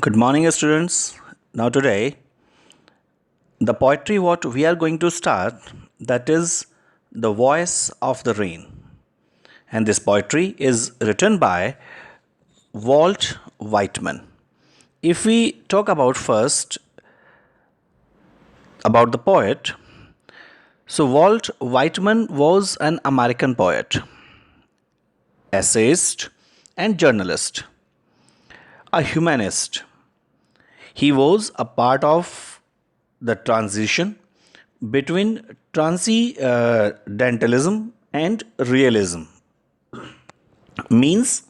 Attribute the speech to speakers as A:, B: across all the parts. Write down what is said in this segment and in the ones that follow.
A: Good morning, students. Now, today, the poetry what we are going to start, that is The Voice of the Rain. And this poetry is written by Walt Whitman. If we talk about first about the poet, so Walt Whitman was an American poet, essayist, and journalist, a humanist. He was a part of the transition between transcendentalism and realism. Means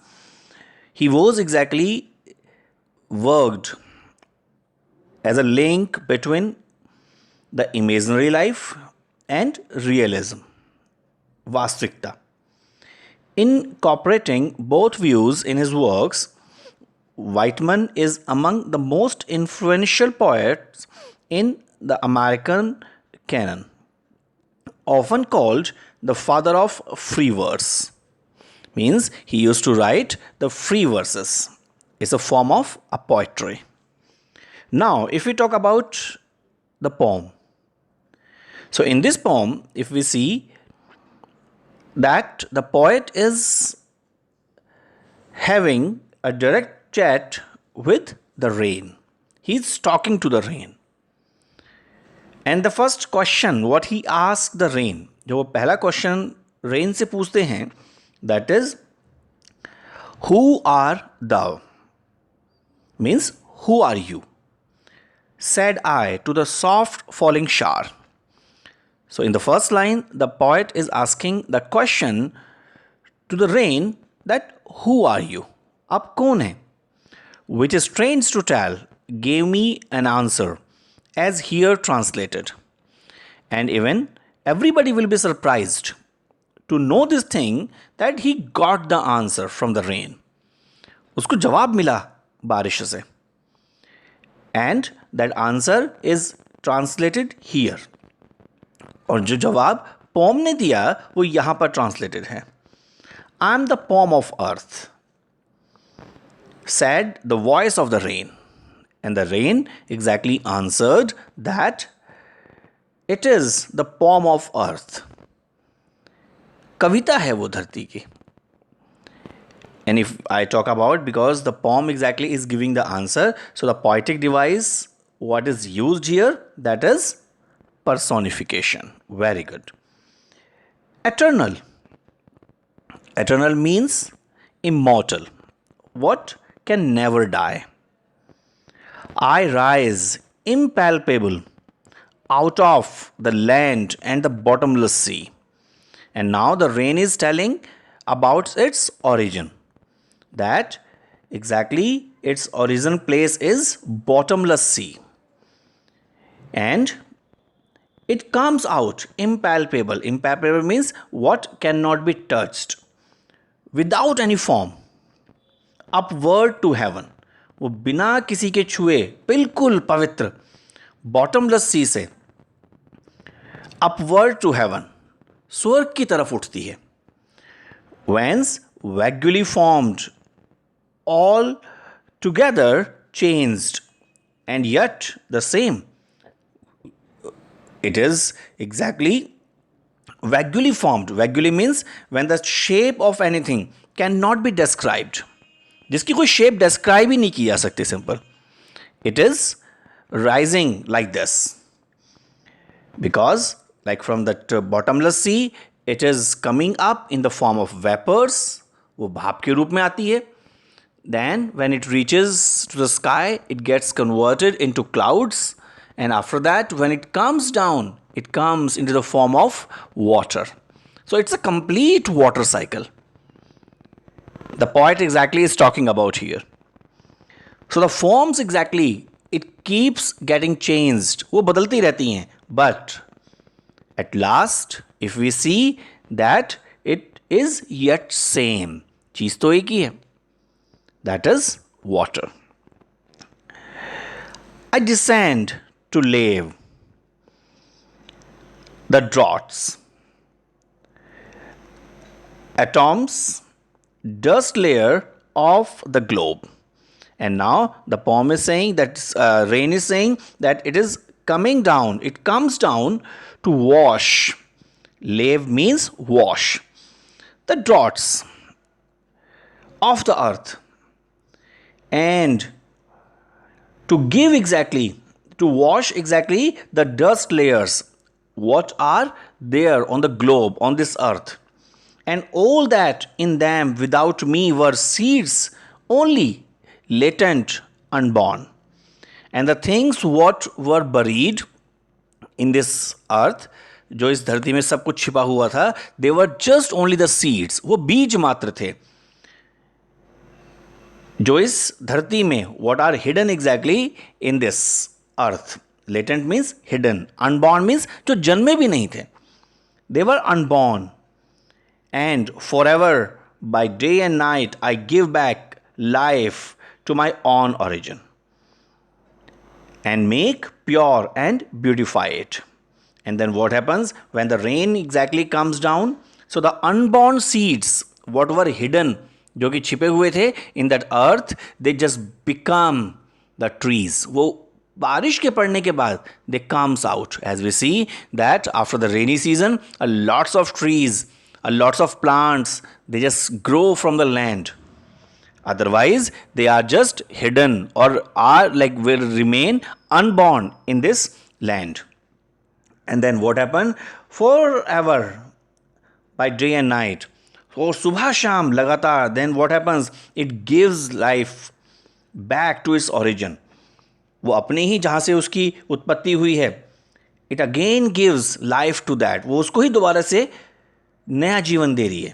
A: he was exactly worked as a link between the imaginary life and realism, Vastikta. Incorporating both views in his works, Whitman is among the most influential poets in the American canon, often called the father of free verse. Means he used to write the free verses. It's a form of a poetry. Now, if we talk about the poem, so in this poem, if we see that the poet is having a direct chat with the rain. He's talking to the rain. And the first question what he asked the rain, जो वो पहला question rain से पूछते हैं, that is, who are thou? Means, who are you? Said I to the soft falling shower. So in the first line, the poet is asking the question to the rain that who are you? आप कौन हैं? Which is strange to tell, gave me an answer as here translated. And even everybody will be surprised to know this thing that he got the answer from the rain. उसको जवाब मिला बारिश से. And that answer is translated here. और जो जवाब pome ने दिया वो यहाँ पर ट्रांसलेटेड है. I am the poem of earth, said the voice of the rain. And the rain exactly answered that it is the poem of earth. कविता है वो धरती की. And if I talk about, because the poem exactly is giving the answer, so the poetic device, what is used here, that is personification. Very good. Eternal. Eternal means immortal. What can never die. I rise impalpable out of the land and the bottomless sea. And now the rain is telling about its origin. That exactly its origin place is bottomless sea. And it comes out impalpable. Impalpable means what cannot be touched, without any form, upward to heaven. वो बिना किसी के छुए बिल्कुल पवित्र bottomless सी से upward to heaven, स्वर्ग की तरफ उठती है. Whence vaguely formed, all together changed, and yet the same. It is exactly vaguely formed. Vaguely means when the shape of anything cannot be described. जिसकी कोई शेप डिस्क्राइब ही नहीं की जा सकती. Simple. It is rising like this because like from that bottomless sea it is coming up in the form of vapours. वो भाप के रूप में आती है. Then when it reaches to the sky it gets converted into clouds. And after that when it comes down it comes into the form of water. So it's a complete water cycle. The poet exactly is talking about here. So the forms exactly, it keeps getting changed. वो बदलती रहती हैं. But at last, if we see that it is yet same. चीज तो एक ही है. That is water. I descend to lave the draughts. Atoms, dust layer of the globe, And now the poem is saying that rain is saying that it is coming down. It comes down to wash. Lave means wash. The drops of the earth, and to give exactly, to wash exactly the dust layers what are there on the globe, on this earth. And all that in them without me were seeds only, latent, unborn. And the things what were buried in this earth, जो इस धरती में सब कुछ छिपा हुआ था, they were just only the seeds, वो बीज मात्र थे जो इस धरती में, what are hidden exactly in this earth. Latent means hidden, unborn means जो जन्मे भी नहीं थे. They were unborn. And forever, by day and night, I give back life to my own origin and make pure and beautify it. And then what happens when the rain exactly comes down? So the unborn seeds, what were hidden, जो कि छिपे हुए थे in that earth, they just become the trees. वो बारिश के पड़ने के बाद they comes out. As we see that after the rainy season, a lots of trees, a lots of plants, they just grow from the land. Otherwise, they are just hidden or are like will remain unborn in this land. And then what happened? Forever, by day and night. और सुबह शाम लगातार. Then what happens? It gives life back to its origin. वो अपने ही जहाँ से उसकी उत्पत्ति हुई है, it again gives life to that. वो उसको ही दोबारा से नया जीवन दे रही है.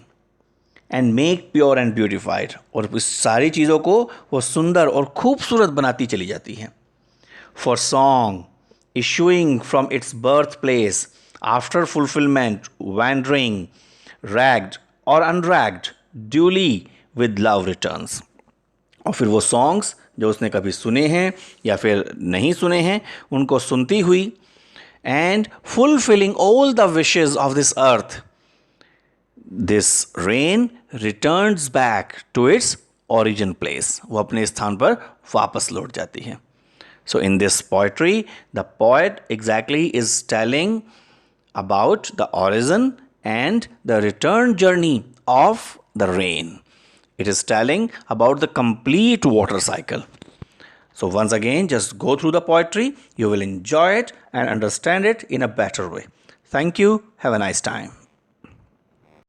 A: And make pure and beautified. और इस सारी चीज़ों को वो सुंदर और खूबसूरत बनाती चली जाती है. For song issuing from its birthplace after fulfillment, wandering, ragged or unragged, duly with love returns. और फिर वो सॉन्ग्स जो उसने कभी सुने हैं या फिर नहीं सुने हैं, उनको सुनती हुई, and fulfilling all the wishes of this earth, this rain returns back to its origin place. वो अपने स्थान पर वापस लौट जाती है. So in this poetry, the poet exactly is telling about the origin and the return journey of the rain. It is telling about the complete water cycle. So once again, just go through the poetry. You will enjoy it and understand it in a better way. Thank you. Have a nice time.